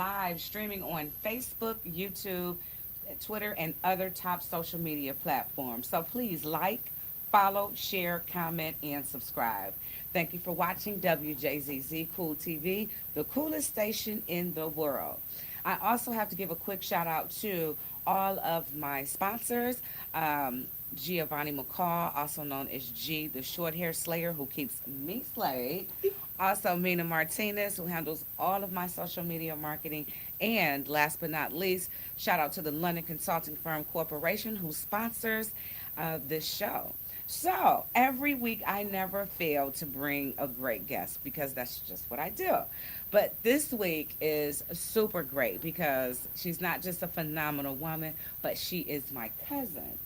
live streaming on Facebook, YouTube, Twitter, and other top social media platforms. So please like, follow, share, comment, and subscribe. Thank you for watching WJZZ Cool TV, the coolest station in the world. I also have to give a quick shout out to all of my sponsors. Giovanni McCall, also known as G, the short hair slayer who keeps me slayed. Also, Mina Martinez, who handles all of my social media marketing. And last but not least, shout out to the London Consulting Firm Corporation, who sponsors this show. So, every week I never fail to bring a great guest because that's just what I do. But this week is super great because she's not just a phenomenal woman, but she is my cousin.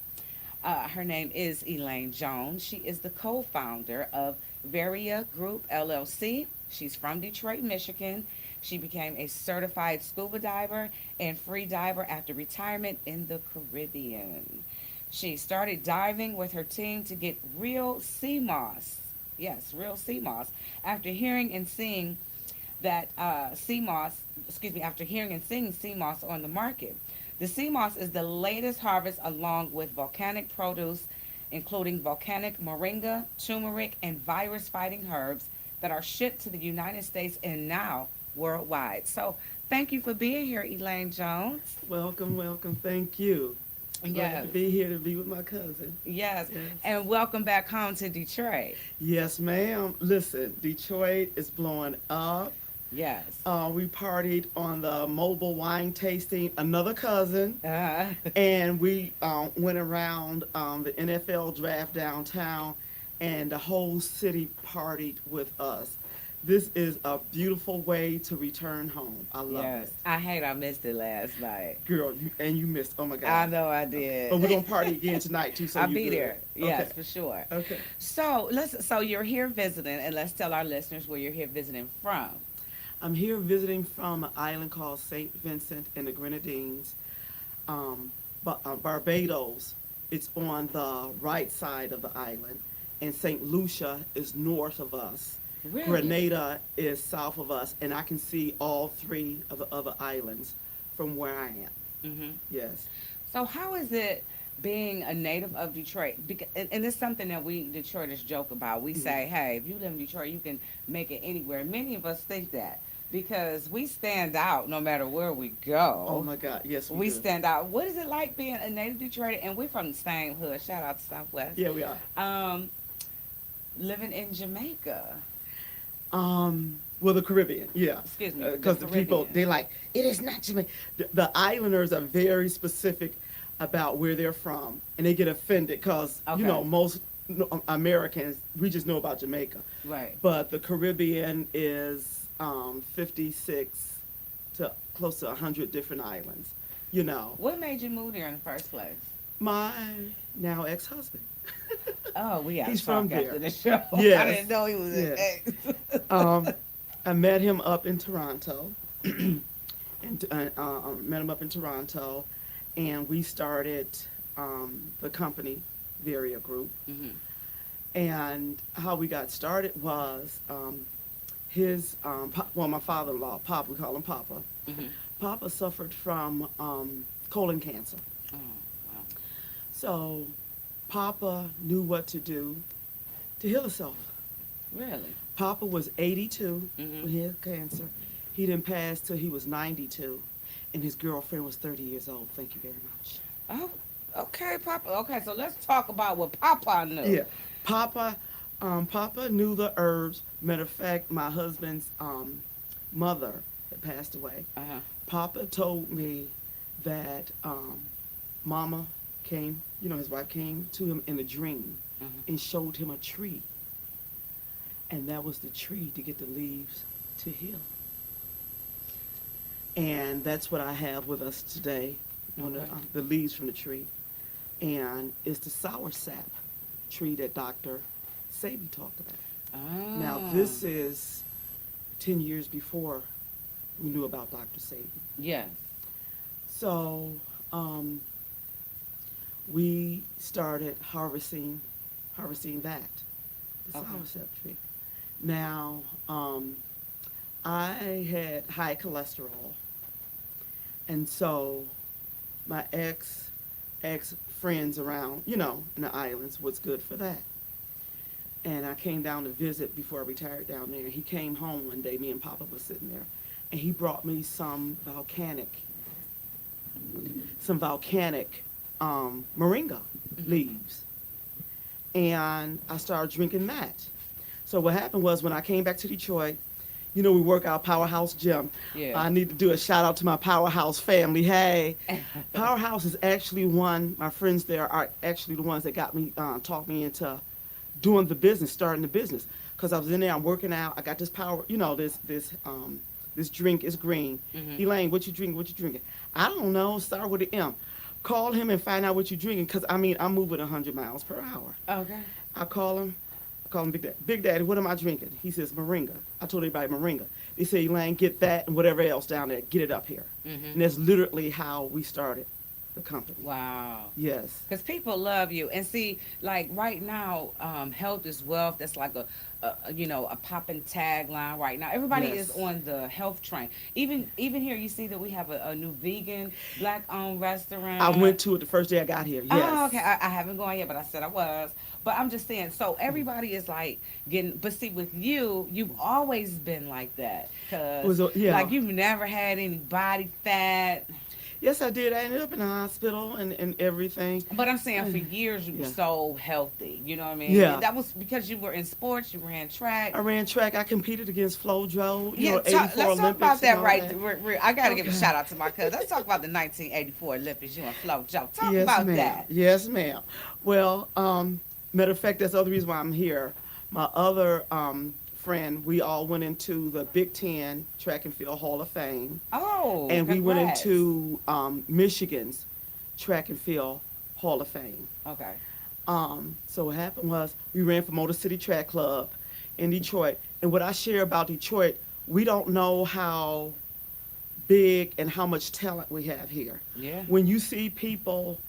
Her name is Elaine Jones. She is the co founder of Viriya Group LLC. She's from Detroit, Michigan. She became a certified scuba diver and free diver after retirement in the Caribbean. She started diving with her team to get real sea moss. Yes, real sea moss. After hearing and seeing that sea moss, excuse me, after hearing and seeing sea moss on the market. The sea moss is the latest harvest along with volcanic produce, including volcanic moringa, turmeric, and virus fighting herbs that are shipped to the United States and now worldwide. So thank you for being here, Elaine Jones. Welcome, welcome. Thank you. I'm glad Yes, to be here to be with my cousin. yes. Yes. And welcome back home to Detroit. Yes, ma'am. Listen, Detroit is blowing up. Yes. We partied on the mobile wine tasting, another cousin, Uh, and we went around the NFL draft downtown, and the whole city partied with us. This is a beautiful way to return home. I love yes. it. I hate I missed it last night. Girl, and you missed. Oh my I God. know I did. But we're going to party again tonight, too, so I'll you be good. there. Yes, Okay. for sure. Okay. So you're here visiting, and let's tell our listeners where you're here visiting from. I'm here visiting from an island called St. Vincent and the Grenadines, Barbados. It's on the right side of the island, and St. Lucia is north of us. Really? Grenada is south of us, and I can see all three of the other islands from where I am. Hmm. Yes. So how is it being a native of Detroit? Because, and it's something that we Detroiters joke about. We say, hey, if you live in Detroit, you can make it anywhere. Many of us think that because we stand out no matter where we go. Oh my God. Yes, We do. stand out. What is it like being a native Detroiter? And we're from the same hood. Shout out to Southwest. Yeah, we are. Um, living in Jamaica. Well, the Caribbean, yeah. Excuse me. Because the people, Caribbean. they like, it is not Jamaica. The islanders are very specific about where they're from, and they get offended because, Okay. most Americans, we just know about Jamaica. Right. But the Caribbean is 56 to close to 100 different islands, What made you move there in the first place? My now ex-husband. Oh, we got He's to talk from after there. the show. I Yes. didn't know he was an Yes. ex. I met him up in Toronto, and met him up in Toronto, and we started the company, Viriya Group. Hmm. And how we got started was his, my father-in-law, Papa, we call him Papa. Hmm. Papa suffered from colon cancer. Oh, wow. So Papa knew what to do to heal himself. Really? Papa was 82 Mhm. when he had cancer. He didn't pass till he was 92, and his girlfriend was 30 years old. Thank you very much. Oh, okay, Papa. Okay, so let's talk about what Papa knew. Yeah, Papa knew the herbs. Matter of fact, my husband's mother had passed away. Uh-huh. Papa told me that Mama came, his wife came to him in a dream Mhm. and showed him a tree. And that was the tree to get the leaves to heal. And that's what I have with us today, on Okay. the leaves from the tree. And it's the sour sap tree that Dr. Sabi talked about. Oh. Now, this is 10 years before we knew about Dr. Sabi. Yes. So we started harvesting that, the Okay. soursop tree. Now, I had high cholesterol, And so my ex friends around, in the islands was good for that. And I came down to visit before I retired down there. He came home one day, me and Papa was sitting there, and he brought me some volcanic moringa leaves. And I started drinking that. So what happened was when I came back to Detroit, we work out Powerhouse Gym. Yeah. I need to do a shout out to my Powerhouse family. Hey, Powerhouse is actually my friends there are actually the ones that got me, talked me into doing the business, starting the business. Because I was in there, I'm working out. I got this this drink is green. Mm-hmm. Elaine, what you drinking? What you drinking? I don't know. Start with an M. Call him and find out what you're drinking. Because, I'm moving 100 miles per hour. Okay. I call him Big Daddy. Big Daddy, what am I drinking? He says, moringa. I told everybody moringa. They say, Elaine, get that and whatever else down there. Get it up here. Mm-hmm. And that's literally how we started the company. Wow. Yes. Because people love you. And see, like right now, health is wealth. That's like a popping tagline right now. Everybody Yes. is on the health train. Even here, you see that we have a new vegan, black-owned restaurant. I went to it the first day I got here. Yes. Oh, okay. I haven't gone yet, but I said I was. But I'm just saying, so everybody is like getting, but see, with you, you've always been like that. Like you've never had any body fat. Yes, I did. I ended up in the hospital and everything. But I'm saying for years you were so healthy. You know what I mean? Yeah. That was because you were in sports, you ran track. I ran track. I competed against FloJo, Yeah, 84 let's talk Olympics about that and all right. that. I got to give a shout out to my cousin. Let's talk about the 1984 Olympics, you and FloJo. Talk Yes, about ma'am. that. Yes, ma'am. Well, matter of fact, that's the other reason why I'm here. My other friend, we all went into the Big Ten Track and Field Hall of Fame. Oh, And we went congrats. into Michigan's Track and Field Hall of Fame. Okay. So what happened was we ran for Motor City Track Club in Detroit. And what I share about Detroit, we don't know how big and how much talent we have here. Yeah. When you see people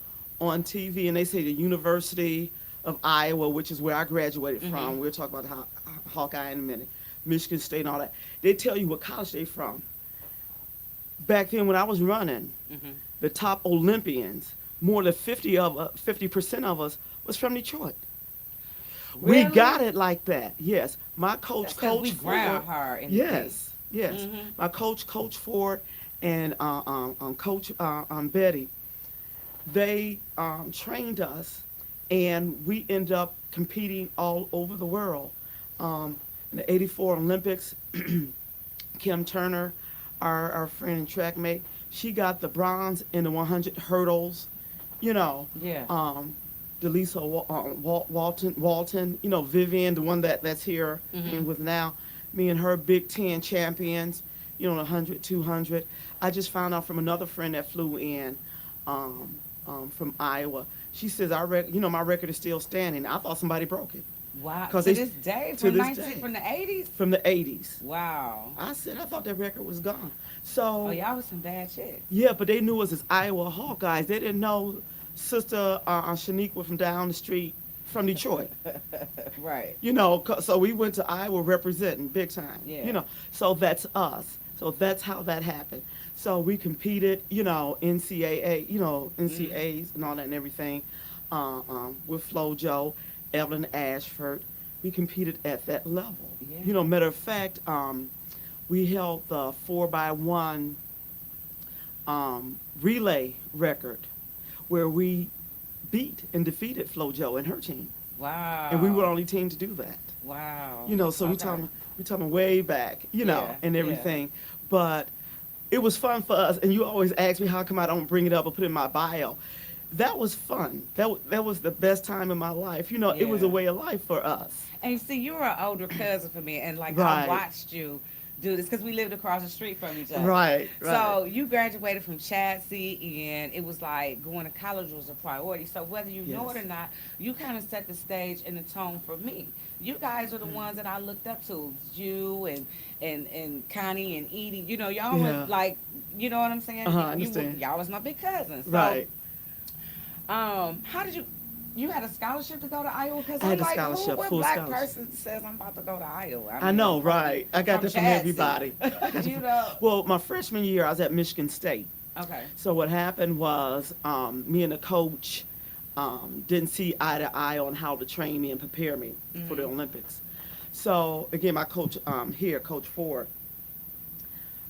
on TV and they say the University of Iowa, which is where I graduated from, we'll talk about Hawkeye in a minute, Michigan State and all that, they tell you what college they from. Back then when I was running, the top Olympians, more than 50% of us was from Detroit. Really? We got it like that. Yes, my coach, That's 'cause Coach we ground hard in the Yes, yes. Mhm. My coach, Coach Ford, and Coach Betty, they trained us, and we ended up competing all over the world. In the '84 Olympics, Kim Turner, our friend and track mate, she got the bronze in the 100 hurdles. Yeah. Delisa Walton, Vivian, the one that's here and with now, me and her Big Ten champions, 100, 200. I just found out from another friend that flew in from Iowa. She says, my record is still standing. I thought somebody broke it. Wow. 'Cause To they- this day? to this day. From the 80s? From the 80s. Wow. I said, I thought that record was gone. So, Oh, y'all was some bad chicks. yeah, but they knew us as Iowa Hawkeyes. They didn't know Sister Shaniqua from down the street from Detroit. Right. So we went to Iowa representing big time. Yeah. So that's us. So that's how that happened. So we competed, NCAA, NCAAs and all that and everything, with FloJo, Evelyn Ashford. We competed at that level. Yeah. Matter of fact, we held the 4x1 relay record where we beat and defeated FloJo and her team. Wow. And we were the only team to do that. Wow. So Okay. we talking way back, Yeah, and yeah. everything. But it was fun for us. And you always ask me how come I don't bring it up or put it in my bio. That was fun. That was the best time in my life. It was a Yeah. way of life for us. And you see, you were an older cousin for me, and like Right. I watched you do this because we lived across the street from each other. Right. So you graduated from Chadsey, and it was like going to college was a priority. So whether you know it or not, you kind of set the stage and the tone for me. You guys are the ones that I looked up to. You and Coney and Edie. Y'all Yeah. were like, you know what I'm saying? I understand. Y'all was my big cousins. So, Right. How did you had a scholarship to go to Iowa? Because I had I'm a like, scholarship, what full black scholarship. person says I'm about to go to Iowa? I know, from- right. I got that from Chadsey. everybody. You know? Well, my freshman year, I was at Michigan State. Okay. So what happened was me and the coach didn't see eye to eye on how to train me and prepare me for the Mhm. Olympics. So again, my coach here, Coach Ford,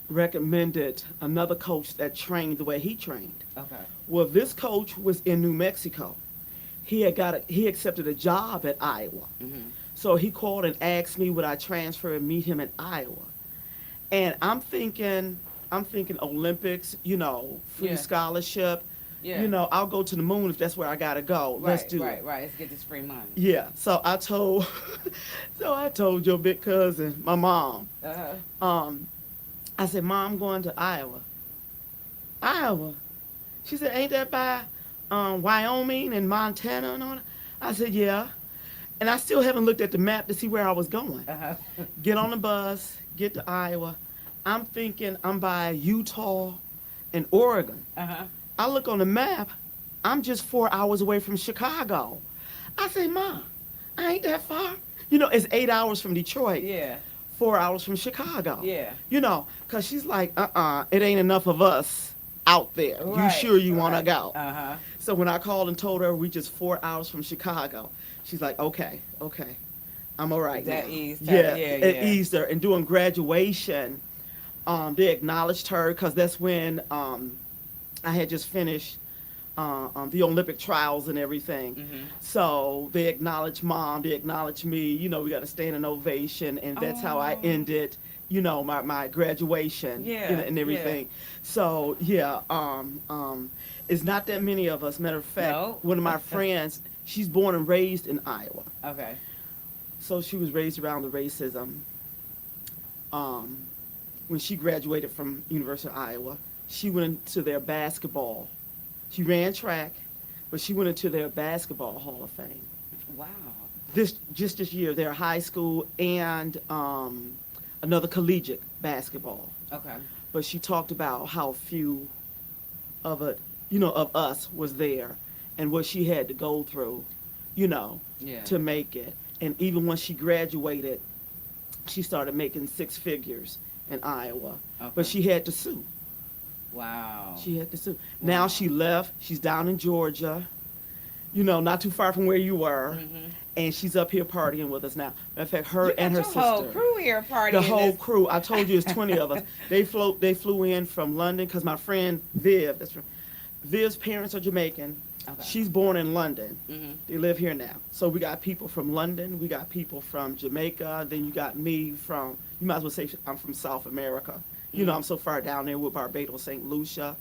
recommended another coach that trained the way he trained. Okay. Well, this coach was in New Mexico. He accepted a job at Iowa. Mhm. So he called and asked me would I transfer and meet him in Iowa. And I'm thinking Olympics, free Yeah. scholarship. Yeah. I'll go to the moon if that's where I gotta go. Let's Right. do Right. it. Right. Let's get this free money. Yeah. So I told, so I told your big cousin, my mom. Uh huh. I said, Mom, I'm going to Iowa. Iowa. She said, ain't that by Wyoming and Montana and all that? I said, yeah. And I still haven't looked at the map to see where I was going. Uh huh. Get on the bus, get to Iowa. I'm thinking I'm by Utah and Oregon. Uh huh. I look on the map, I'm just 4 hours away from Chicago. I say, Mom, I ain't that far. It's 8 hours from Detroit, Yeah. 4 hours from Chicago. Yeah. Because she's like, it ain't enough of us out there. You Right. sure you want to Right. go? Uh huh. So when I called and told her we just 4 hours from Chicago, she's like, okay, I'm all right That now. eased her. Yeah, Yeah, it yeah. eased her. And doing graduation, they acknowledged her because that's when I had just finished the Olympic trials and everything. Mhm. So they acknowledged Mom, they acknowledged me. We got to stand an ovation, and that's how I Oh. ended. My graduation. Yeah, And everything. So yeah, it's not that many of us. Matter of fact, No. one of my friends, she's born and raised in Iowa. Okay. So she was raised around the racism. When she graduated from University of Iowa, she went into their basketball. She ran track, but she went into their basketball Hall of Fame. Wow. This year, their high school and another collegiate basketball. Okay. But she talked about how few of it, of us was there, and what she had to go through, Yeah. to make it. And even when she graduated, she started making six figures in Iowa. Okay. But she had to sue. Wow. She had to sue. Wow. Now she left. She's down in Georgia, not too far from where you were. Mhm. And she's up here partying with us now. Matter of fact, her You and got her your whole sister. crew here partying. The whole this. crew. I told you it's 20 of us. They flew in from London because my friend Viv's parents are Jamaican. Okay. She's born in London. Mhm. They live here now. So we got people from London. We got people from Jamaica. Then you got me from, you might as well say I'm from South America. I'm so far down there with Barbados, St. Lucia.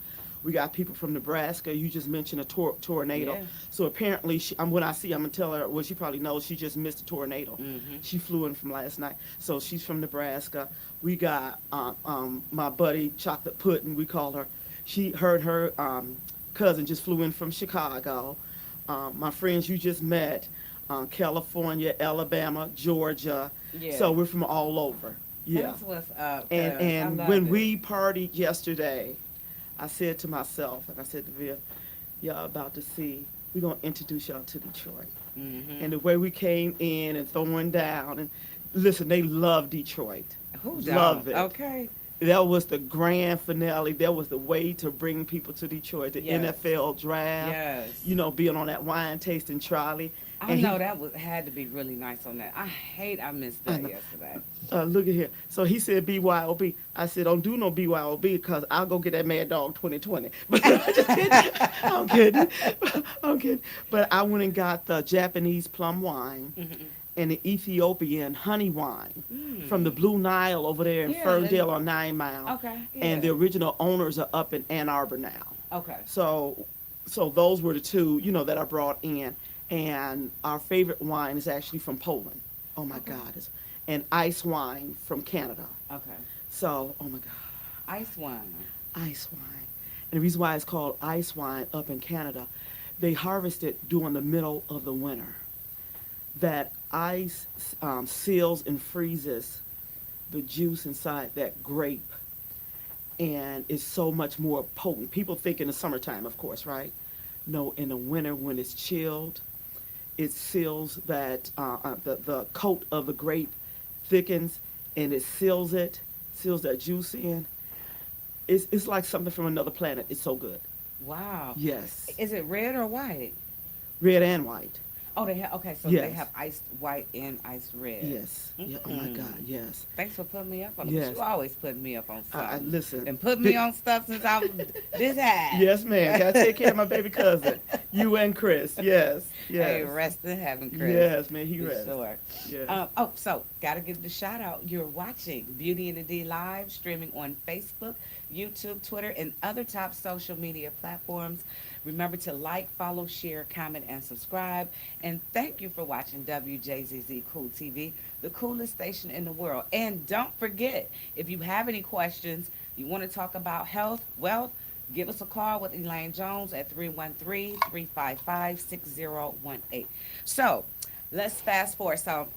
We got people from Nebraska. You just mentioned a tornado. Yeah. So apparently, when I see, I'm going to tell her, well, she probably knows she just missed a tornado. Mhm. She flew in from last night. So she's from Nebraska. We got my buddy, Chocolate Pudding, we call her. Her cousin just flew in from Chicago. My friends you just met, California, Alabama, Georgia. Yeah. So we're from all over. Yeah. That's what's up. And cuz I love when it. we partied yesterday, I said to myself, and I said to Viv, y'all about to see, we're going to introduce y'all to Detroit. Mhm. And the way we came in and throwing down, and listen, they love Detroit. Who love don't? it. Okay. That was the grand finale. That was the way to bring people to Detroit. The Yes. NFL draft, Yes. being on that wine tasting trolley. I And know that had to be really nice on that. I missed I that know. yesterday. Look at here. So he said BYOB. I said, don't do no BYOB because I'll go get that Mad Dog 2020. But I'm just kidding. I'm kidding. I'm kidding. But I went and got the Japanese plum wine Mhm. and the Ethiopian honey wine Mm. from the Blue Nile over there in Yeah, Ferndale on 9 Mile. Okay. And the yeah. original owners are up in Ann Arbor now. Okay. So those were the two, that I brought in. And our favorite wine is actually from Poland. Oh my God. And ice wine from Canada. Okay. So, oh my God, Ice wine. ice wine. And the reason why it's called ice wine up in Canada, they harvest it during the middle of the winter. That ice seals and freezes the juice inside that grape. And it's so much more potent. People think in the summertime, of course, right? No, in the winter when it's chilled, it seals that, the coat of the grape thickens and it seals that juice in. It's like something from another planet. It's so good. Wow. Yes, Is it red or white? red and white. Oh, they have. Okay, so they Yes, have iced white and iced red. yes, yeah. Oh my God, yes, Thanks for putting me up on it. yes. You always putting me up on I something. listen. And put me Big, on stuff since I was this high. yes, ma'am. Gotta take care of my baby cousin. You and Chris. Yes, Hey, yes, rest in heaven, Chris. yes, man. He For rests. sure. Yes. So gotta give the shout out. You're watching Beauty and the D live, streaming on Facebook, YouTube, Twitter, and other top social media platforms. Remember to like, follow, share, comment, and subscribe. And thank you for watching WJZZ Cool TV, the coolest station in the world. And don't forget, if you have any questions, you want to talk about health, wealth, give us a call with Elaine Jones at 313-355-6018. So let's fast forward. So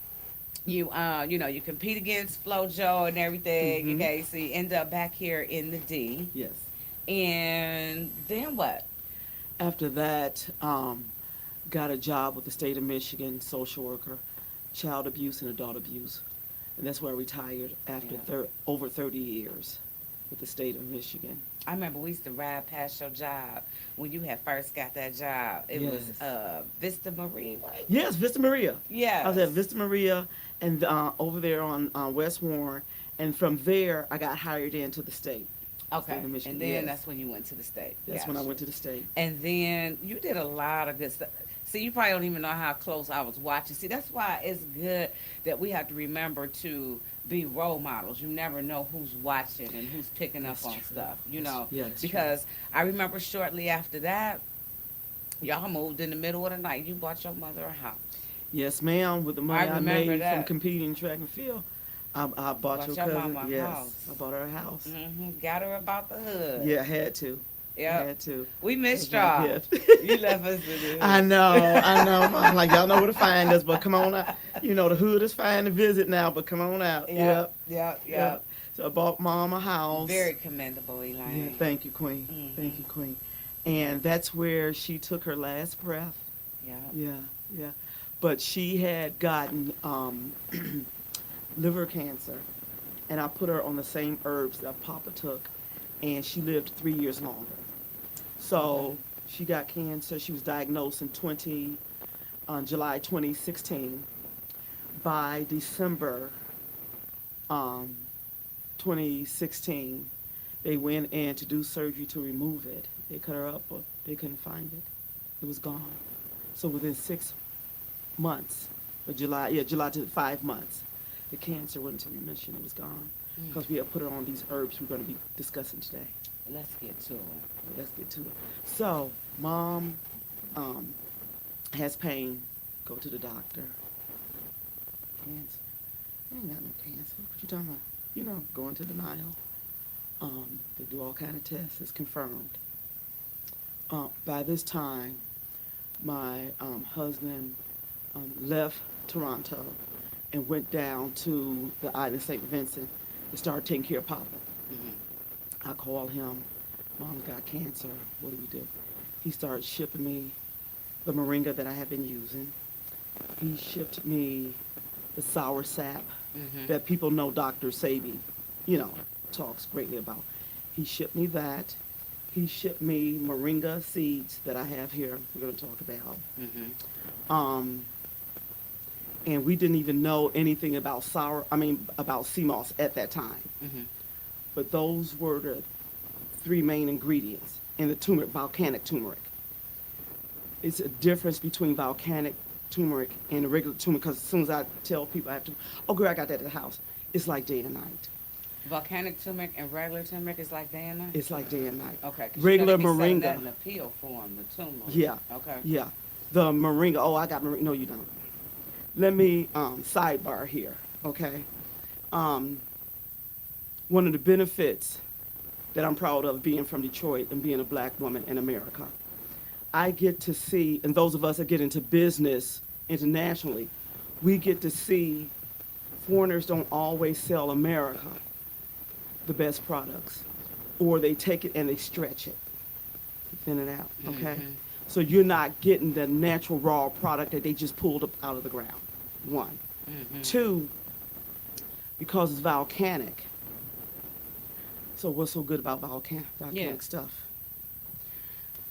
you compete against FloJo and everything. Mhm. Okay, so you end up back here in the D. Yes. And then what? After that, got a job with the state of Michigan, social worker, child abuse and adult abuse, and that's where I retired after Yeah. over 30 years with the state of Michigan. I remember we used to ride past your job when you had first got that job. It was Yes. Vista Marie, right? Yes, Vista Maria. Yeah. I was at Vista Maria and over there on West Warren, and from there I got hired into the state. Okay. State of Michigan, And then yes. that's when you went to the state. That's when I Gotcha. went to the state. And then you did a lot of good stuff. See, you probably don't even know how close I was watching. See, that's why it's good that we have to remember to be role models. You never know who's watching and who's picking up That's on true. stuff, Yeah, that's true. because I remember shortly after that, y'all moved in the middle of the night. You bought your mother a house. Yes, ma'am. With the money I remember made that. from competing track and field, I bought Bought your your cousin. mama a Yes, house. I bought her a house. Got her about the hood. Yeah, I had to. Yep. Had to. We missed That's my y'all. gift. You left us in the hood. I know. I'm like, y'all know where to find us, but come on out. You know, the hood is fine to visit now, but come on out. Yep. So I bought mom a house. Very commendable, Elaine. Yeah, thank you, Queen. Mhm. Thank you, Queen. And that's where she took her last breath. Yeah. Yeah. But she had gotten liver cancer, and I put her on the same herbs that Papa took, and she lived 3 years longer. So she got cancer. She was diagnosed on July 2016. By December 2016, they went in to do surgery to remove it. They cut her up, but they couldn't find it. It was gone. So within 6 months, July to 5 months, the cancer went into remission. It was gone because we had put her on these herbs we're going to be discussing today. Let's get to it. Let's get to it. So, mom has pain. Go to the doctor. Cancer. I ain't got no cancer. What you talking about? You know, go into denial. They do all kind of tests. It's confirmed. By this time, my husband left Toronto and went down to the island of St. Vincent and started taking care of Papa. I called him. Mom's got cancer. What do we do? He started shipping me the moringa that I have been using. He shipped me the sour sap that people know Dr. Sabi, talks greatly about. He shipped me that. He shipped me moringa seeds that I have here. We're going to talk about. And we didn't even know anything about about sea moss at that time. But those were the 3 main ingredients in the turmeric, volcanic turmeric. It's a difference between volcanic turmeric and the regular turmeric, because as soon as I tell people I have to, oh girl, I got that at the house. It's like day and night. Volcanic turmeric and regular turmeric is like day and night? It's like day and night. Okay. 'Cause Regular you gotta be selling moringa. that in a pill form, the turmeric. Yeah. Okay. Yeah. The moringa, oh, I got moringa. No, you don't. Let me sidebar here, okay? One of the benefits that I'm proud of being from Detroit and being a black woman in America, I get to see, and those of us that get into business internationally, we get to see foreigners don't always sell America the best products, or they take it and they stretch it, thin it out, okay? So you're not getting the natural raw product that they just pulled up out of the ground, 1. 2, because it's volcanic, So what's so good about volcanic Yeah. stuff?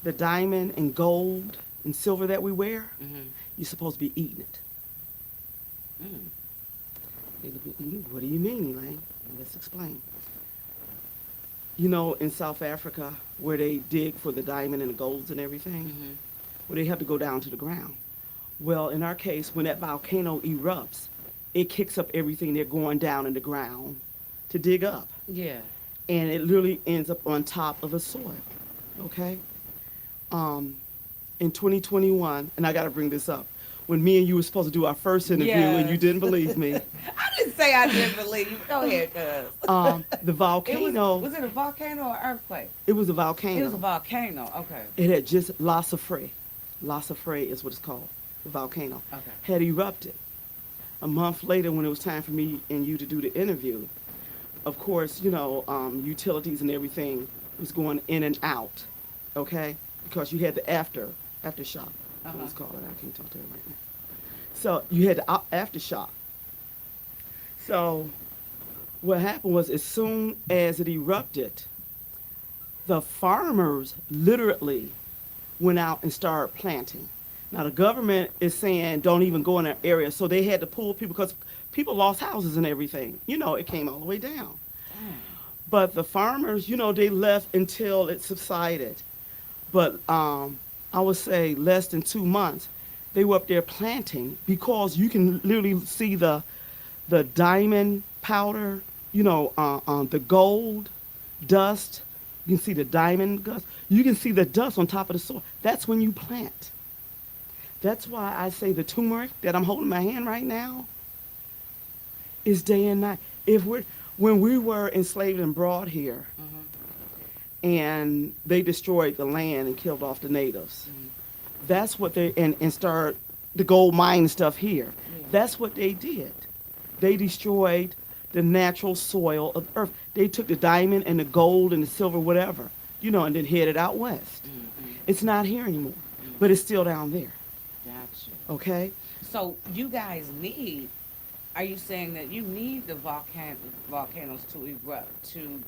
The diamond and gold and silver that we wear, Mhm. you're supposed to be eating it. Mm. What do you mean, Elaine? Let's explain. You know, in South Africa, where they dig for the diamond and the golds and everything, Mhm. where they have to go down to the ground. Well, in our case, when that volcano erupts, it kicks up everything they're going down in the ground to dig up. Yeah. And it literally ends up on top of the soil. Okay? Um, in 2021, and I got to bring this up, when me and you were supposed to do our first interview and you Yes. didn't believe me, I didn't say I didn't believe you. Go ahead, cuz. the It volcano, was it a volcano or earthquake? it was a It volcano. was a volcano. Okay. It had just Lassa Frey is what it's called, the volcano, Okay. had erupted. A month later, when it was time for me and you to do the interview, of course, you know, utilities and everything was going in and out, okay? Because you had the aftershock. Uh-huh. Let's call it. I can't talk to it right now. So you had the aftershock. So what happened was, as soon as it erupted, the farmers literally went out and started planting. Now the government is saying don't even go in that area, so they had to pull people because people lost houses and everything. You know, it came all the way down. But the farmers, you know, they left until it subsided. But I would say less than 2 months, they were up there planting because you can literally see the diamond powder, you know, the gold dust. You can see the diamond dust. You can see the dust on top of the soil. That's when you plant. That's why I say the turmeric that I'm holding in my hand right now is day and night. When we were enslaved and brought here, and they destroyed the land and killed off the natives, that's what they and started the gold mine stuff here. Yeah. That's what they did. They destroyed the natural soil of the earth. They took the diamond and the gold and the silver, whatever, you know, and then headed out west. It's not here anymore, but it's still down there. Gotcha. Okay? So you guys need, are you saying that you need the volcanoes to erupt to,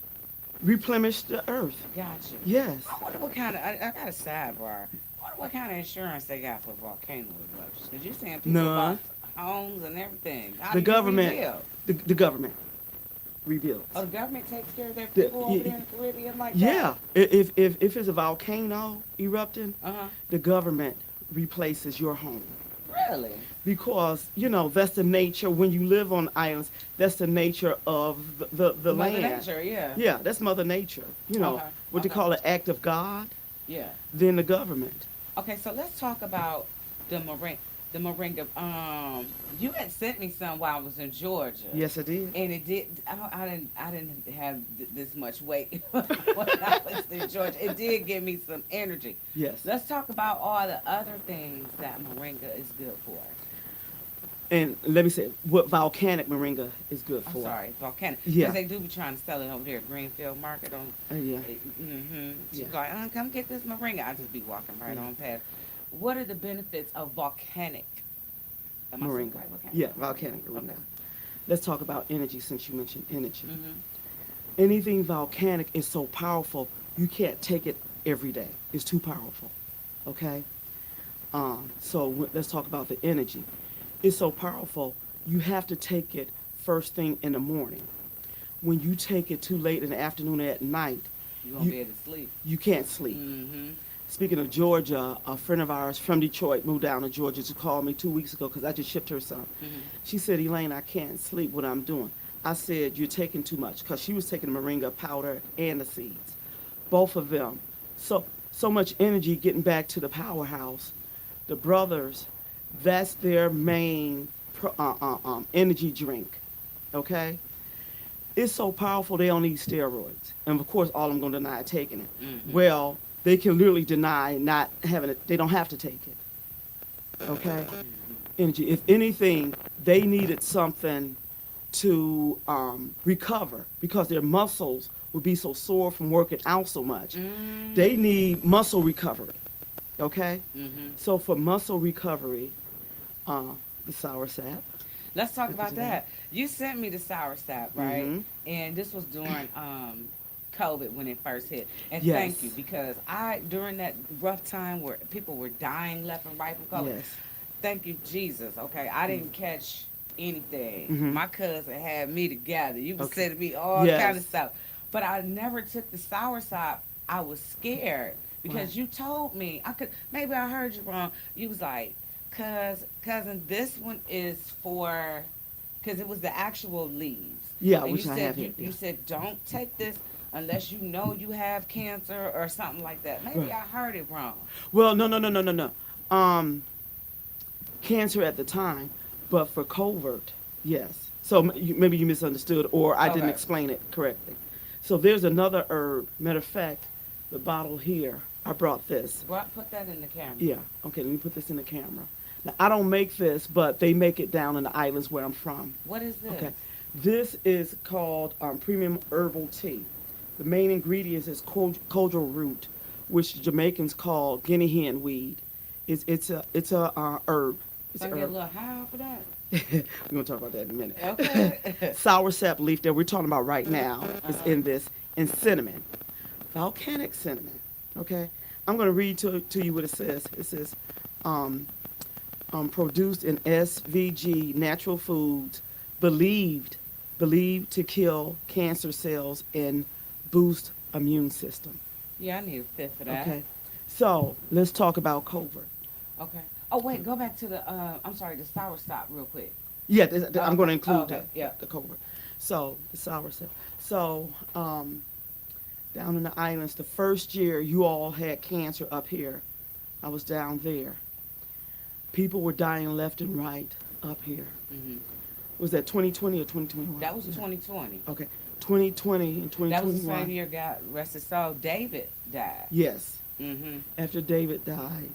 Replenish the earth. gotcha. Yes. I wonder what kind of, I got a sidebar. I wonder what kind of insurance they got for volcano eruptions. Because you're saying people None. bought homes and everything. How The do you government, rebuild? the government rebuilds. Oh, the government takes care of their The- people over yeah, there in the Caribbean like Yeah, that? if it's a volcano erupting, Uh-huh. the government replaces your home. Really? Because, you know, that's the nature, when you live on islands, that's the nature of the Mother land. Nature, yeah. Yeah, that's Mother Nature. You know, Okay, what they okay. call an act of God, Yeah. then the government. Okay, so let's talk about the moringa. You had sent me some while I was in Georgia. Yes, I did. And it did. I didn't have this much weight when I was in Georgia. It did give me some energy. Yes. Let's talk about all the other things that moringa is good for. And let me say what volcanic moringa is good I'm for. sorry, volcanic. Yeah. Because they do be trying to sell it over there at Greenfield Market on. Yeah. Mm-hmm. She's Yeah. like, come get this moringa. I just be walking right Yeah. on past. What are the benefits of volcanic? Am I saying Moringa. right? Volcanic? Yeah, volcanic moringa. Okay. Let's talk about energy since you mentioned energy. Mm-hmm. Anything volcanic is so powerful, you can't take it every day. It's too powerful. Okay? Let's talk about the energy. It's so powerful, you have to take it first thing in the morning. When you take it too late in the afternoon or at night, You won't You- be able to sleep. you can't sleep. Mm-hmm. Speaking of Georgia, a friend of ours from Detroit moved down to Georgia to call me 2 weeks ago because I just shipped her some. Mm-hmm. She said, Elaine, I can't sleep what I'm doing. I said, you're taking too much because she was taking the moringa powder and the seeds, both of them. So much energy getting back to the powerhouse. The brothers, that's their main energy drink, okay? It's so powerful they don't need steroids. And of course, all of them going to deny taking it. Mhm. Well, they can literally deny not having it. They don't have to take it, okay? Energy. If anything, they needed something to recover because their muscles would be so sore from working out so much. Mm-hmm. They need muscle recovery, okay? Mm-hmm. So for muscle recovery, the sour sap. Let's talk about Mhm. that. You sent me the sour sap, right? Mhm. And this was during COVID when it first hit. And Yes. thank you, because during that rough time where people were dying left and right from COVID, Yes. thank you, Jesus. Okay, I didn't catch anything. Mhm. My cousin had me together. You was Okay. sending me all Yes. kind of stuff, but I never took the soursop. I was scared because Right. you told me I could. Maybe I heard you wrong. You was like, cousin, this one is for, because it was the actual leaves. Yeah, And which you I said have here. you said don't take this unless you know you have cancer or something like that. Maybe Right. I heard it wrong. Well, no, no, no, no, no, no. Cancer at the time, but for covert, yes. So maybe you misunderstood, or I didn't Okay. explain it correctly. So there's another herb. Matter of fact, the bottle here, I brought this. Well, put that in the camera. Yeah. Okay, let me put this in the camera. Now, I don't make this, but they make it down in the islands where I'm from. What is this? Okay. This is called premium herbal tea. The main ingredients is kojo root, which Jamaicans call guinea hen weed. It's a herb. It's So I a get a herb. little high for that. We're gonna talk about that in a minute. Okay. Sour sap leaf that we're talking about right now is in this, and cinnamon, volcanic cinnamon. Okay, I'm gonna read to you what it says. It says, produced in SVG natural foods, believed to kill cancer cells and boost immune system. Yeah, I need a fifth of that. Okay, so let's talk about covert. Okay. Oh wait, go back to the I'm sorry, the soursop real quick. Yeah, I'm going to include Okay, yeah. the covert. So the sour sap. So down in the islands, the first year you all had cancer up here, I was down there. People were dying left and right up here. Hmm. Was that 2020 or 2021? That was Yeah. 2020. Okay, 2020 and 2021. That was the same year God rest his soul. David died. Yes. Mm-hmm. After David died,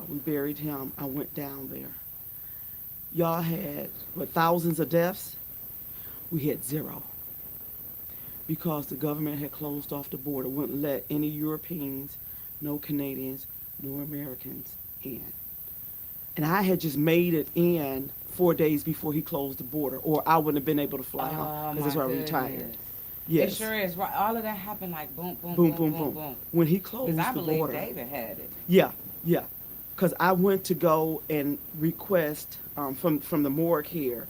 we buried him. I went down there. Y'all had, what, thousands of deaths? We had zero. Because the government had closed off the border, wouldn't let any Europeans, no Canadians, no Americans in. And I had just made it in 4 days before he closed the border, or I wouldn't have been able to fly home, because that's why I retired. Yes. It sure is. Right. All of that happened like boom, boom, Boom, boom, boom, boom, boom. When he closed Because I the believe border. David had it. Yeah, yeah. Because I went to go and request from the morgue here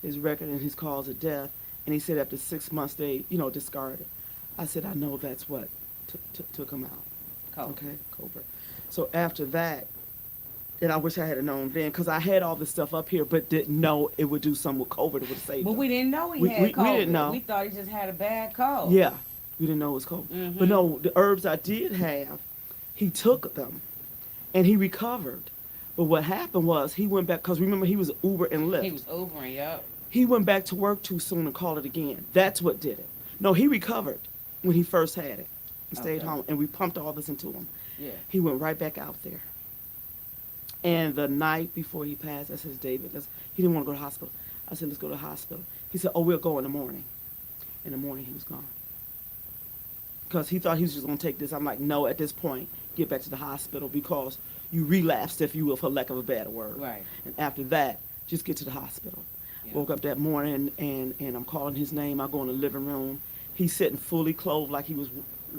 his record and his cause of death, and he said after 6 months they, discarded. I said, I know that's what took him out. Cool. Okay, Cobra. So after that, and I wish I had known then, because I had all this stuff up here, but didn't know it would do something with COVID. It would have saved But him. we didn't know he We- had we COVID. didn't know. We thought he just had a bad cold. Yeah, we didn't know it was COVID. Mhm. But no, the herbs I did have, he took them, and he recovered. But what happened was he went back, because remember he was Uber and Lyft. He was Ubering, yup. He went back to work too soon and called it again. That's what did it. No, he recovered when he first had it and stayed Okay. home, and we pumped all this into him. Yeah. He went right back out there. And the night before he passed, I said, David, he didn't want to go to the hospital. I said, let's go to the hospital. He said, oh, we'll go in the morning. In the morning, he was gone. Because he thought he was just going to take this. I'm like, no, at this point, get back to the hospital, because you relapsed, if you will, for lack of a better word. Right. And after that, just get to the hospital. Yeah. Woke up that morning, and I'm calling his name. I go in the living room. He's sitting fully clothed like he was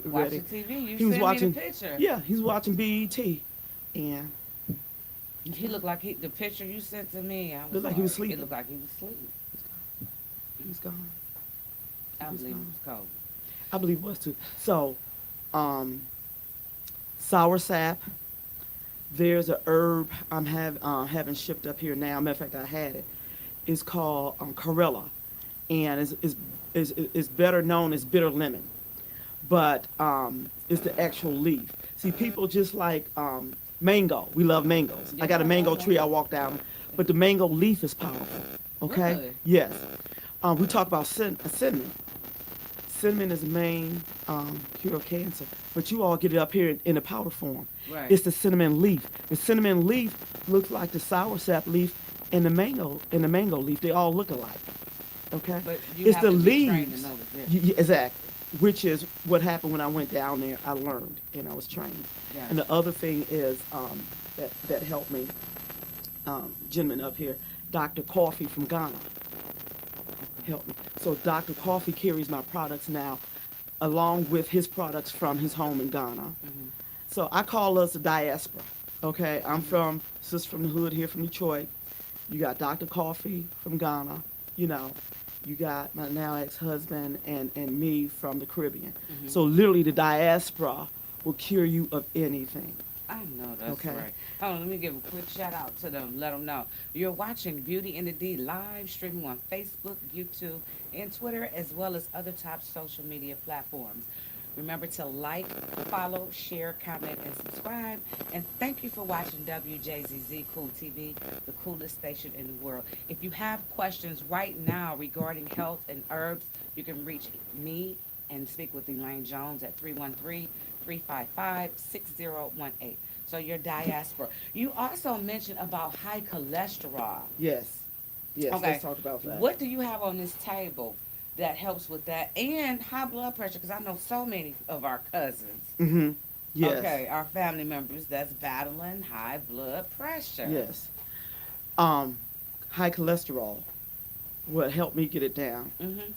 ready. Watching TV. You He was sent watching, me the picture. yeah, he's watching BET. And He looked like the picture you sent to me. I was Looked like he was sleeping. It looked like he was sleeping. he's gone. I He was believe it gone. was cold. I believe it was too. So, sour sap. There's a herb I'm having shipped up here now. Matter of fact, I had it. It's called Corella, and is better known as bitter lemon, but it's the actual leaf. See, people just like mango. We love mangoes. I got a mango tree I walk down, but the mango leaf is powerful. Okay. Really? Yes. We talk about cinnamon. Cinnamon is the main cure of cancer, but you all get it up here in the powder form. Right. It's the cinnamon leaf. The cinnamon leaf looks like the sour sap leaf and the mango leaf. They all look alike. Okay. But you it's have the to be trained leaves. to know the difference. Exactly. Which is what happened when I went down there. I learned and I was trained. Yeah. And the other thing is that helped me, gentleman up here, Dr. Coffee from Ghana. Help me. So Dr. Coffee carries my products now along with his products from his home in Ghana. Mm-hmm. So I call us a diaspora. Okay, I'm from sister from the hood here from Detroit. You got Dr. Coffee from Ghana. You know, you got my now ex-husband and me from the Caribbean. Mm-hmm. So literally, the diaspora will cure you of anything. I know that's Okay. right. Hold on, let me give a quick shout out to them. Let them know you're watching Beauty in the D live streaming on Facebook, YouTube, and Twitter, as well as other top social media platforms. Remember to like, follow, share, comment, and subscribe. And thank you for watching WJZZ Cool TV, the coolest station in the world. If you have questions right now regarding health and herbs, you can reach me and speak with Elaine Jones at 313-355-6018. So your diaspora. You also mentioned about high cholesterol. Yes. Yes. Okay. Let's talk about that. What do you have on this table that helps with that? And high blood pressure, because I know so many of our cousins, Mm-hmm. Yes. okay, our family members that's battling high blood pressure. Yes. High cholesterol. What helped me get it down? Mm-hmm.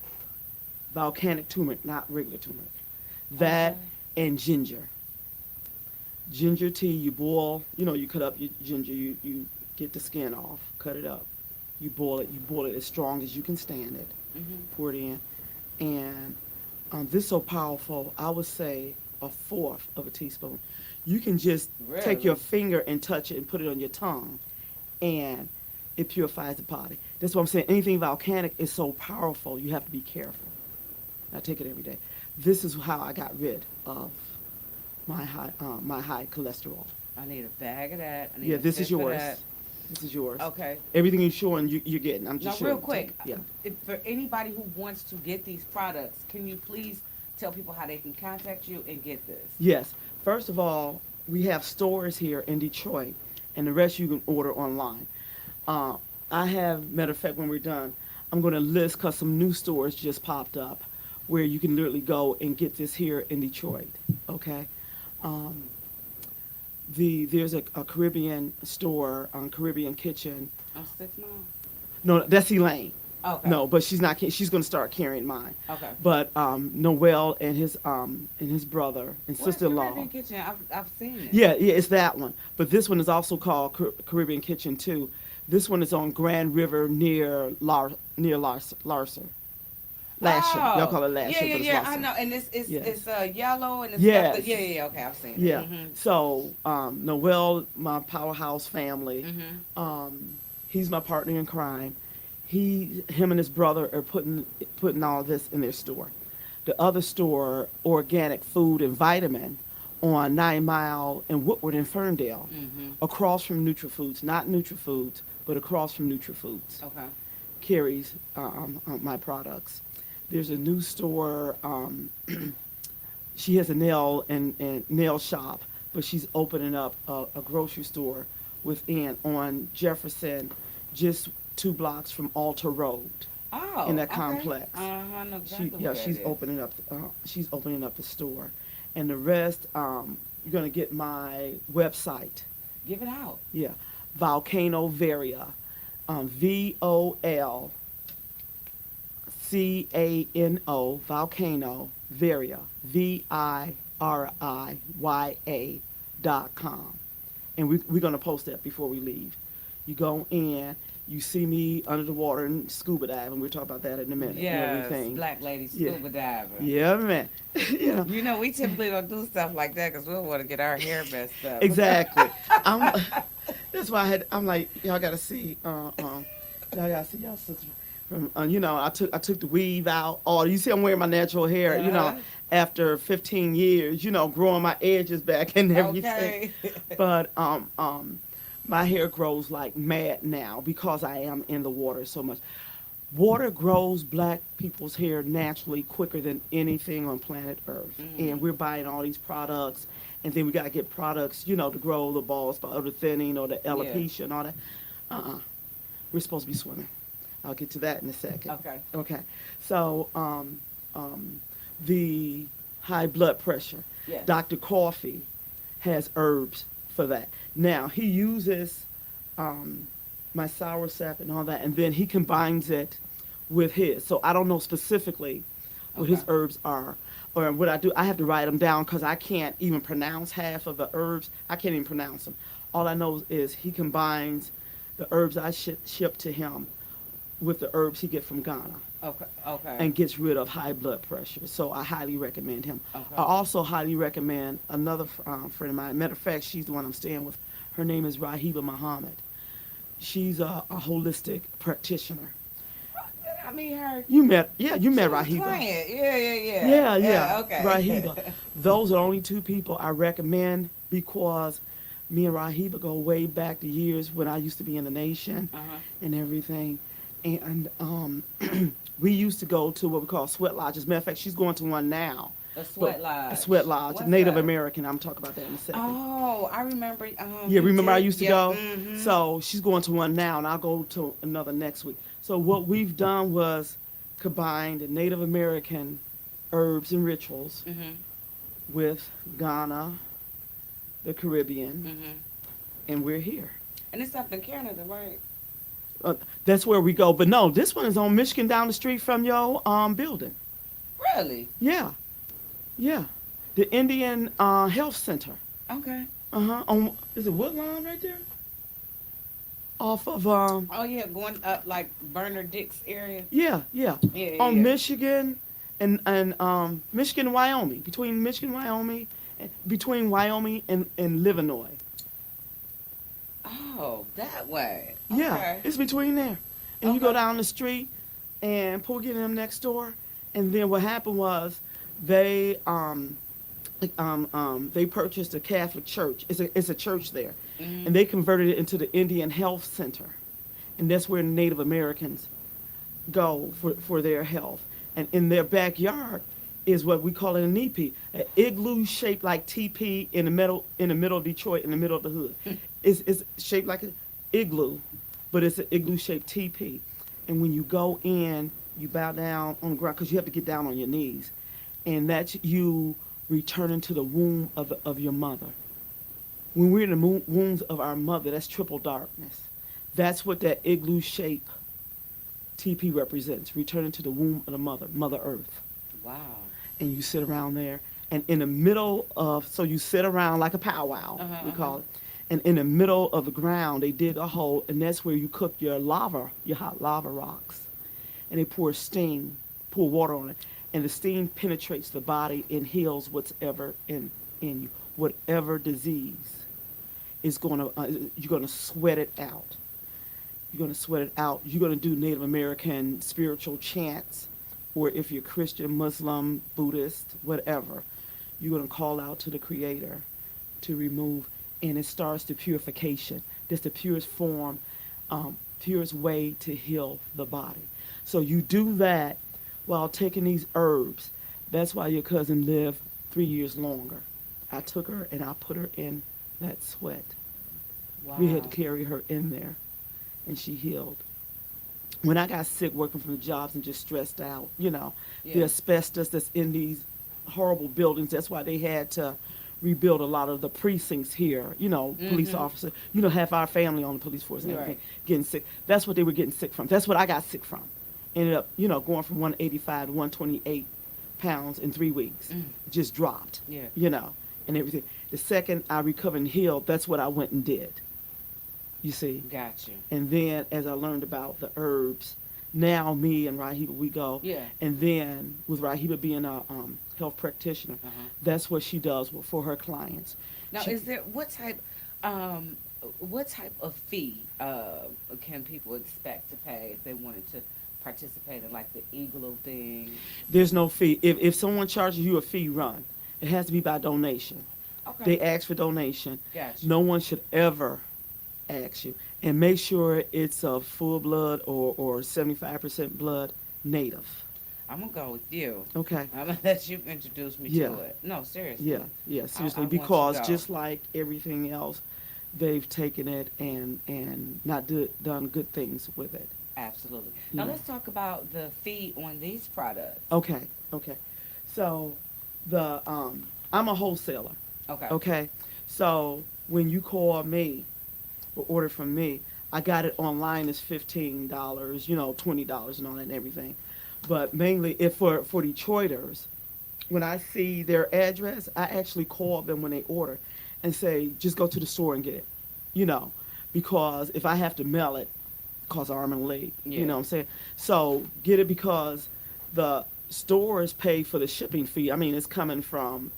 Volcanic turmeric, not regular turmeric. That and ginger. Ginger tea, you boil, you cut up your ginger, you get the skin off, cut it up. You boil it as strong as you can stand it, Mm-hmm. pour it in. And this is so powerful, I would say a fourth of a teaspoon. You can just take your Really? finger and touch it and put it on your tongue, and it purifies the body. That's what I'm saying. Anything volcanic is so powerful, you have to be careful. I take it every day. This is how I got rid of my high cholesterol. I need a bag of that. I need Yeah, a this is fifth of yours. that. This is yours. Okay. Everything you're showing, you're getting. I'm Now, just real showing. quick, Yeah. for anybody who wants to get these products, can you please tell people how they can contact you and get this? Yes. First of all, we have stores here in Detroit, and the rest you can order online. I have, matter of fact, when we're done, I'm going to list because some new stores just popped up where you can literally go and get this here in Detroit. Okay. There's a Caribbean store on Caribbean Kitchen. I'm 6 now. No, that's Elaine. Okay. No, but she's not. She's going to start carrying mine. Okay. But Noel and his brother and Where's sister-in-law. Caribbean Kitchen? I've seen it. Yeah, it's that one. But this one is also called Caribbean Kitchen too. This one is on Grand River near Larser. Lasher. Y'all call it Lasher. Yeah, yeah, but it's yeah. Larser. I know, and it's Yes. yellow and it's Yes. got the, yeah. Okay, I've seen it. Yeah. Mm-hmm. So Noel, my powerhouse family, Mm-hmm. he's my partner in crime. Him and his brother are putting all this in their store. The other store, Organic Food and Vitamin, on 9 Mile and Woodward in Ferndale, Mm-hmm. across from NutriFoods, not NutriFoods, but across from NutriFoods, Okay. carries my products. There's a new store. She has a nail and nail shop, but she's opening up a grocery store within on Jefferson, just 2 blocks from Alta Road. Oh. In that okay. complex. I know exactly where She's it is. opening up. She's opening up the store, and the rest. You're gonna get my website. Give it out. Yeah, Volcano Viriya, VOLCANO Volcano Viriya VIRIYA.com, and we're gonna post that before we leave. You go in. You see me under the water and scuba diving. We'll talk about that in a minute. and Yes, everything. black lady Yeah. scuba diver. Yeah, man. You know, You know, we typically don't do stuff like that because we don't want to get our hair messed up. exactly. That's why I'm like, y'all gotta see, y'all gotta see y'all sister. From, I took the weave out. Oh, you see, I'm wearing my natural hair. Uh-huh. After 15 years, growing my edges back and everything. Okay. But my hair grows like mad now because I am in the water so much. Water grows black people's hair naturally quicker than anything on planet Earth. And we're buying all these products, and then we got to get products, to grow the balls or the thinning or the alopecia and all that. We're supposed to be swimming. I'll get to that in a second. Okay. Okay. So the high blood pressure. Yes. Dr. Coffee has herbs for that. Now, he uses my sour sap and all that, and then he combines it with his. So I don't know specifically what his Okay. herbs are, or what I do, I have to write them down because I can't even pronounce half of the herbs. I can't even pronounce them. All I know is he combines the herbs I ship to him with the herbs he get from Ghana Okay. Okay. and gets rid of high blood pressure. So I highly recommend him. Okay. I also highly recommend another friend of mine. Matter of fact, she's the one I'm staying with. Her name is Rahiba Muhammad. She's a holistic practitioner. I mean, her. You met She was Rahiba. client. Yeah, yeah, yeah. Yeah. Okay. Rahiba. Those are the only two people I recommend because me and Rahiba go way back to years when I used to be in the nation Uh-huh. and everything. And we used to go to what we call sweat lodges. Matter of fact, she's going to one now. A sweat lodge. A sweat lodge, What's Native that? American. I'm talking about that in a second. Oh, I remember. Yeah, you remember I did- used to yeah, go? mhm. So she's going to one now, and I'll go to another next week. So what we've done was combine the Native American herbs and rituals Mhm. with Ghana, the Caribbean, Mhm. and we're here. And it's up in Canada, right? That's where we go. But no, this one is on Michigan down the street from your building. Really? Yeah, yeah. The Indian Health Center. Okay. On is it Woodlawn right there? Off of Oh yeah, going up like Bernard Dix area. yeah. Yeah. On yeah. Michigan and Michigan and Wyoming, between Michigan and Wyoming, between Wyoming and Livernois. Oh, that way. Yeah, Okay. it's between there. And you go Okay. down the street and Poogie and them next door. And then what happened was they they purchased a Catholic church. It's a church there. Mhm. And they converted it into the Indian Health Center. And that's where Native Americans go for their health. And in their backyard is what we call an igloo, an igloo shaped like TP in the middle of Detroit, in the middle of the hood. It's shaped like an igloo, but it's an igloo shaped TP. And when you go in, you bow down on the ground because you have to get down on your knees, and that's you returning to the womb of your mother. When we're in the wombs of our mother, that's triple darkness. That's what that igloo shape TP represents, returning to the womb of the mother, Mother Earth. Wow. And you sit around there, and in the middle of, so you sit around like a powwow, we call it, and in the middle of the ground, they dig a hole, and that's where you cook your hot lava rocks. And they pour water on it, and the steam penetrates the body and heals whatever in you, whatever disease is you're gonna sweat it out. You're gonna sweat it out. You're gonna do Native American spiritual chants, or if you're Christian, Muslim, Buddhist, whatever, you're gonna call out to the Creator to remove, and it starts the purification. That's the purest form, purest way to heal the body. So you do that while taking these herbs. That's why your cousin lived 3 years longer. I took her and I put her in that sweat. Wow. We had to carry her in there, and she healed. When I got sick working from the jobs and just stressed out, the Yeah. asbestos that's in these horrible buildings, that's why they had to rebuild a lot of the precincts here, police officers, half our family on the police force and everything, Right. getting sick. That's what they were getting sick from. That's what I got sick from. Ended up, going from 185 to 128 pounds in 3 weeks. Just dropped, Yeah. And everything. The second I recovered and healed, that's what I went and did. You see? Gotcha. And then as I learned about the herbs, now me and Rahiba, we go. Yeah. And then with Rahiba being a health practitioner, that's what she does for her clients. Now, She- is there what type of fee can people expect to pay if they wanted to participate in like the igloo thing? There's no fee. If someone charges you a fee run, it has to be by donation. Okay. They ask for donation. Gotcha. No one should ever ask you. And make sure it's a full blood or 75% blood native. I'm gonna go with you. Okay. I'm gonna let you introduce me Yeah. to it. No, seriously. Yeah, seriously, want to because go. just like everything else, they've taken it and not done good things with it. Absolutely. Now Yeah. let's talk about the fee on these products. Okay. So I'm a wholesaler. Okay. Okay. So when you call me or order from me, I got it online as $15, $20 and all that and everything. But mainly if for Detroiters, when I see their address, I actually call them when they order and say, just go to the store and get it, you know, because if I have to mail it, it costs an arm and a leg, you Yeah. know what I'm saying? So get it because the stores pay for the shipping fee. I mean, it's coming from,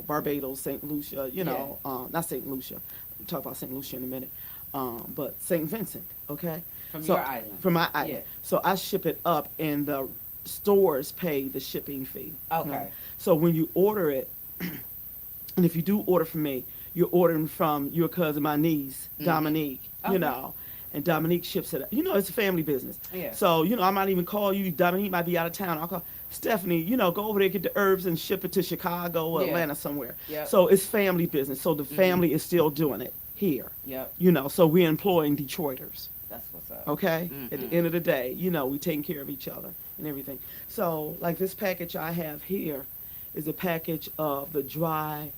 Barbados, St. Lucia, not St. Lucia. We'll talk about St. Lucia in a minute, but St. Vincent, okay? From So your island. from my island. Yeah. So I ship it up, and the stores pay the shipping fee. Okay. So when you order it, and if you do order from me, you're ordering from your cousin, my niece, Dominique, Okay. and Dominique ships it. It's a family business. Yeah. So, I might even call you. Dominique might be out of town. I'll call Stephanie, go over there, get the herbs and ship it to Chicago or Yeah. Atlanta somewhere. Yep. So it's family business. So the family is still doing it here. Yep. So we're employing Detroiters. That's what's up. Okay? At the end of the day, we taking care of each other and everything. So, like this package I have here is a package of the dry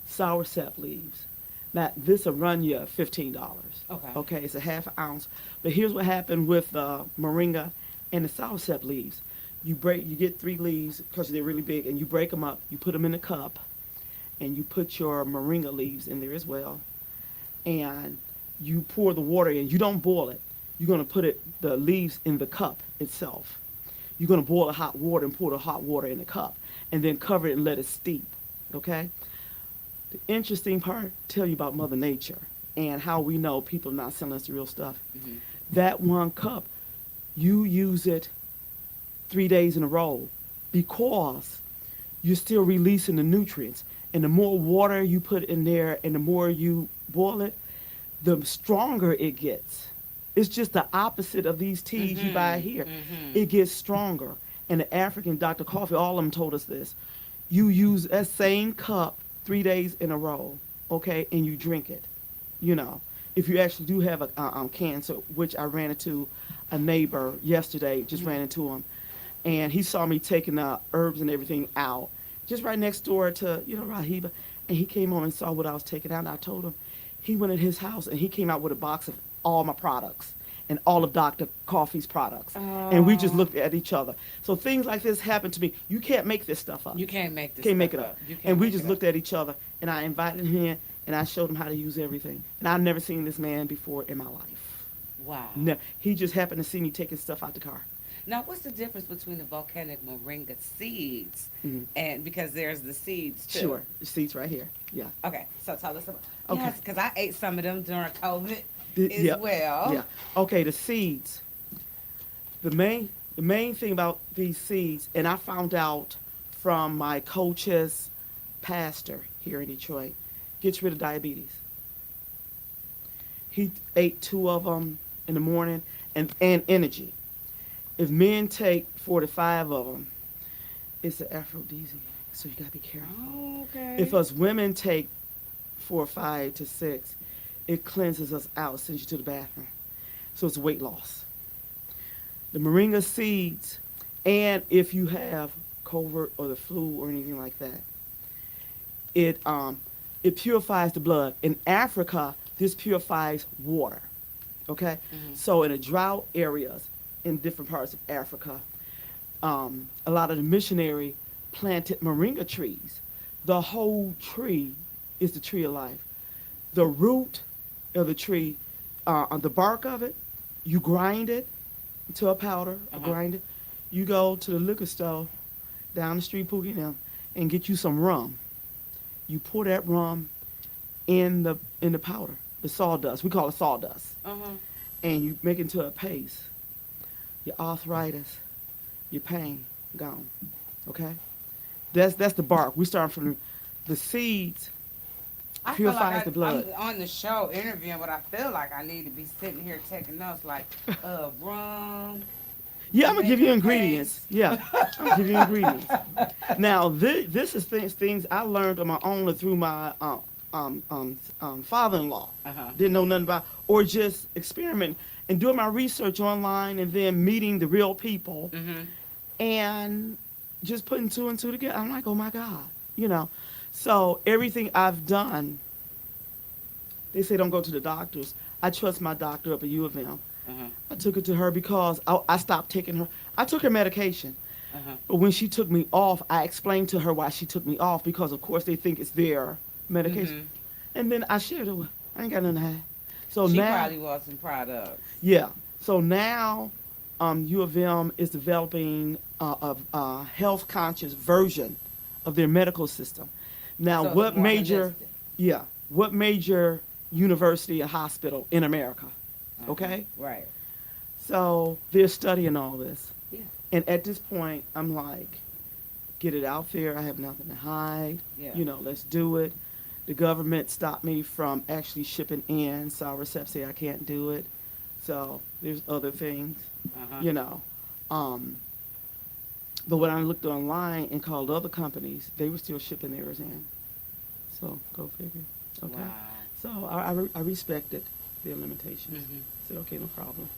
soursop leaves. Now, this will run you $15. Okay. Okay, it's a half ounce. But here's what happened with the moringa and the soursop leaves. You get 3 leaves because they're really big, and you break them up. You put them in a cup, and you put your moringa leaves in there as well. And you pour the water in. You don't boil it. You're going to put the leaves in the cup itself. You're going to boil the hot water and pour the hot water in the cup, and then cover it and let it steep. Okay? The interesting part, tell you about Mother Nature and how we know people are not selling us the real stuff. That 1 cup, you use it 3 days in a row because you're still releasing the nutrients. And the more water you put in there and the more you boil it, the stronger it gets. It's just the opposite of these teas you buy here. It gets stronger. And the African Dr. Coffee, all of them told us this. You use that same cup 3 days in a row, okay, and you drink it. If you actually do have a cancer, which I ran into a neighbor yesterday, just ran into him, and he saw me taking the herbs and everything out, just right next door to, Rahiba, and he came on and saw what I was taking out, and I told him. He went in his house, and he came out with a box of all my products and all of Dr. Coffee's products, and we just looked at each other. So things like this happen to me. You can't make this stuff up. You can't make this Can't make stuff it up. You can't And we make just it looked up. at each other, and I invited him in, and I showed him how to use everything. And I've never seen this man before in my life. Wow. No, he just happened to see me taking stuff out the car. Now, what's the difference between the volcanic moringa seeds Mhm. and because there's the seeds too? Sure, the seats right here. Yeah. Okay, so tell us about. Okay. Yes, because I ate some of them during COVID as Yeah. well. Yeah. Okay, the seeds. The main thing about these seeds, and I found out from my coach's pastor here in Detroit, gets rid of diabetes. He ate 2 of them in the morning, and energy. If men take 4 to 5 of them, it's an aphrodisiac, so you gotta be careful. Oh, okay. If us women take 4, 5 to 6, it cleanses us out, sends you to the bathroom. So it's weight loss. The moringa seeds, and if you have COVID or the flu or anything like that, it purifies the blood. In Africa, this purifies water. Okay, so in the drought areas in different parts of Africa, a lot of the missionary planted moringa trees. The whole tree is the tree of life. The root of the tree, the bark of it, you grind it to a powder, grind it. You go to the liquor store down the street, Pookie and them, and get you some rum. You pour that rum in the powder, the sawdust. We call it sawdust. And you make it into a paste. Your arthritis, your pain, gone. Okay? That's the bark. We start from the seeds. I feel Purifies like the blood. I'm on the show interviewing, but I feel like I need to be sitting here taking notes, like rum. Yeah, I'm gonna give you Making ingredients. Yeah, I'm gonna give you ingredients. Now, this is things I learned on my own or through my father-in-law. Didn't know nothing about, or just experiment and doing my research online, and then meeting the real people, and just putting 2 and 2 together. I'm like, oh my God, So everything I've done, they say don't go to the doctors. I trust my doctor up at U of M. I took it to her because I stopped taking her. I took her medication, Uh-huh. But when she took me off, I explained to her why she took me off because, of course, they think it's their medication. Mhm. And then I shared it with. I ain't got nothing to hide. So She now, probably wasn't proud of. yeah. So now, U of M is developing a health conscious version of their medical system. Now, So it's what more major? holistic. Yeah. What major university or hospital in America? Uh-huh. Okay. Right. So they're studying all this. Yeah. And at this point, I'm like, get it out there. I have nothing to hide. Yeah. Let's do it. The government stopped me from actually shipping in. Sourcep say I can't do it. So there's other things, Uh-huh. you know. Um, but when I looked online and called other companies, they were still shipping theirs in. So go figure. Okay. Wow. So I respected their limitations. Mhm. Said, okay, no problem.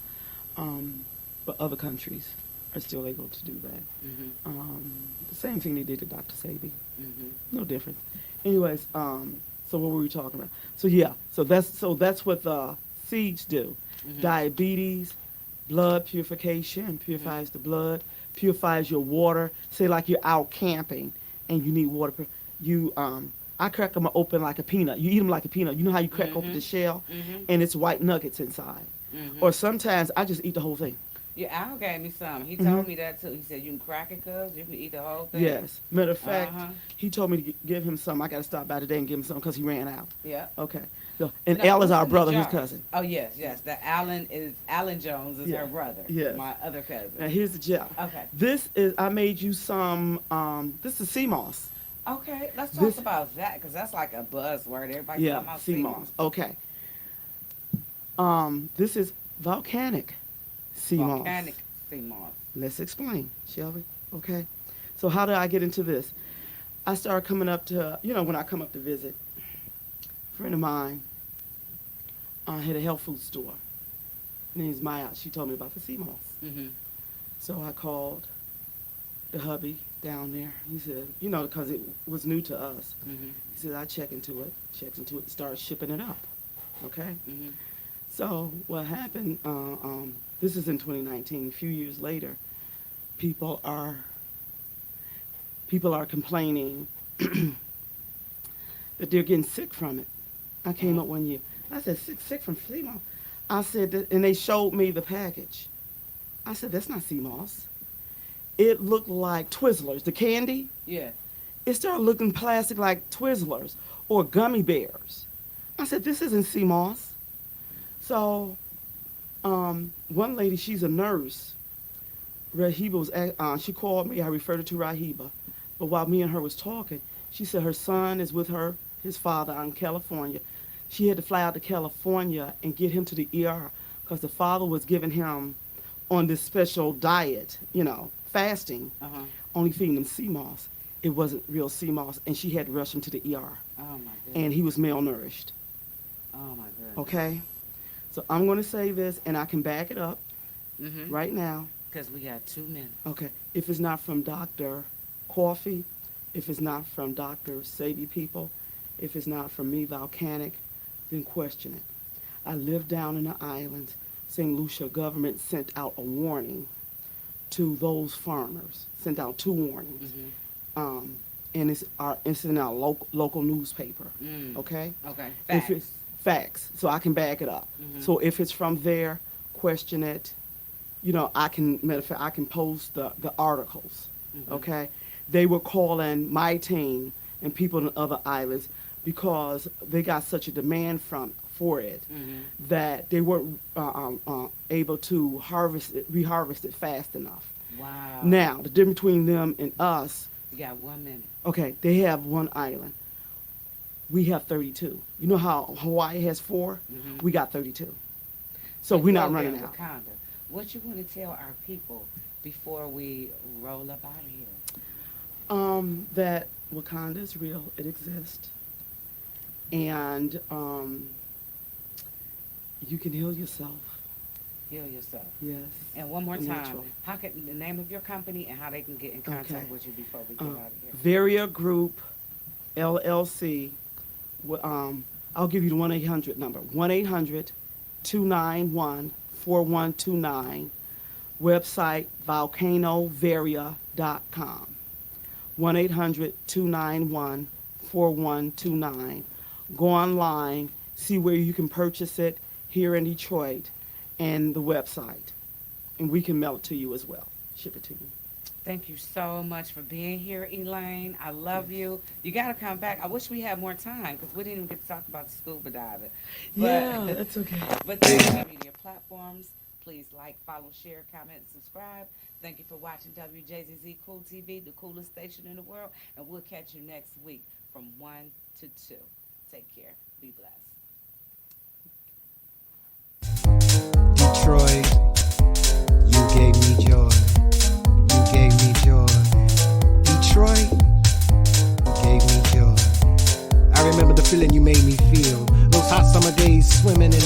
But other countries are still able to do that. Mhm. The same thing they did to Dr. Sabi. Mhm. No difference. Anyways, so what were we talking about? So yeah, so that's what the seeds do. Mhm. Diabetes, blood purification, purifies the blood, purifies your water. Say like you're out camping and you need water. I crack them open like a peanut. You eat them like a peanut. You know how you crack open the shell, Mhm. and it's white nuggets inside. Mhm. Or sometimes I just eat the whole thing. Yeah, Al gave me some. He Mhm. told me that too. He said you can crack it, cuz you can eat the whole thing. Yes. Matter of fact, Uh-huh. he told me to give him some. I got to stop by today and give him some because he ran out. Yeah. Okay. So, and No, Al is what's our in the brother, his jars? cousin. Oh yes, yes. The Alan Jones is Yeah. her brother. Yes. My other cousin. Now here's the jar. Okay. This is I made you some. This is sea moss. Okay, let's talk This- about that because that's like a buzzword. Everybody's Yeah, talking about sea moss. Okay. This is volcanic sea Volcanic moss. sea moss. Let's explain, shall we? Okay. So how did I get into this? I started coming up to, when I come up to visit, a friend of mine had a health food store. Her name's Maya. She told me about the sea moss. Mhm. So I called the hubby down there. He said, because it was new to us. Mhm. He said, I checked into it, started shipping it up. Okay? Mhm. So what happened, this is in 2019, a few years later, people are complaining that they're getting sick from it. I came up one year. I said, sick from sea moss? I said, and they showed me the package. I said, that's not sea moss. It looked like Twizzlers, the candy. Yeah. It started looking plastic like Twizzlers or gummy bears. I said, this isn't sea moss. So one lady, she's a nurse. Rahiba was, she called me. I referred her to Rahiba. But while me and her was talking, she said her son is with his father out in California. She had to fly out to California and get him to the ER because the father was giving him on this special diet, fasting, Uh-huh. only feeding him sea moss. It wasn't real sea moss, and she had to rush him to the ER. Oh my goodness. And he was malnourished. Oh my goodness. Okay? So I'm going to say this, and I can back it up Mhm. right now. Because we got 2 minutes. Okay. If it's not from Dr. Coffee, if it's not from Dr. Sadie people, if it's not from me, Volcanic, then question it. I live down in the islands. St. Lucia government sent out a warning to those farmers, sent out 2 warnings. Mhm. And it's in our local newspaper. Mm. Okay? Okay. If Facts. it's facts, so I can back it up. Mhm. So if it's from there, question it. Matter of fact, I can post the articles. Mhm. Okay? They were calling my team and people in other islands because they got such a demand for it Mhm. that they weren't able to reharvest it fast enough. Wow. Now, the difference between them and us, You got 1 minute. okay, they have 1 island. We have 32. You know how Hawaii has 4? Mhm. We got 32. So we're not Go running there, out. Wakanda. What you want to tell our people before we roll up out of here? That Wakanda is real. It exists. And you can heal yourself. Heal yourself. Yes. And one more And time, natural. how can the name of your company and how they can get in contact Okay. with you before we get out of here? Viriya Group, LLC. I'll give you the 1-800 number. 1-800-291-4129. Website, volcanovaria.com. 1-800-291-4129. Go online, see where you can purchase it here in Detroit, and the website. And we can mail it to you as well. Ship it to you. Thank you so much for being here, Elaine. I love you. You got to come back. I wish we had more time because we didn't even get to talk about scuba diving. Yeah, that's okay. But the social media platforms, please like, follow, share, comment, and subscribe. Thank you for watching WJZZ Cool TV, the coolest station in the world. And we'll catch you next week from 1 to 2. Take care. Be blessed. Detroit, you gave me joy. You gave me joy. Detroit, you gave me joy. I remember the feeling you made me feel. Those hot summer days swimming in the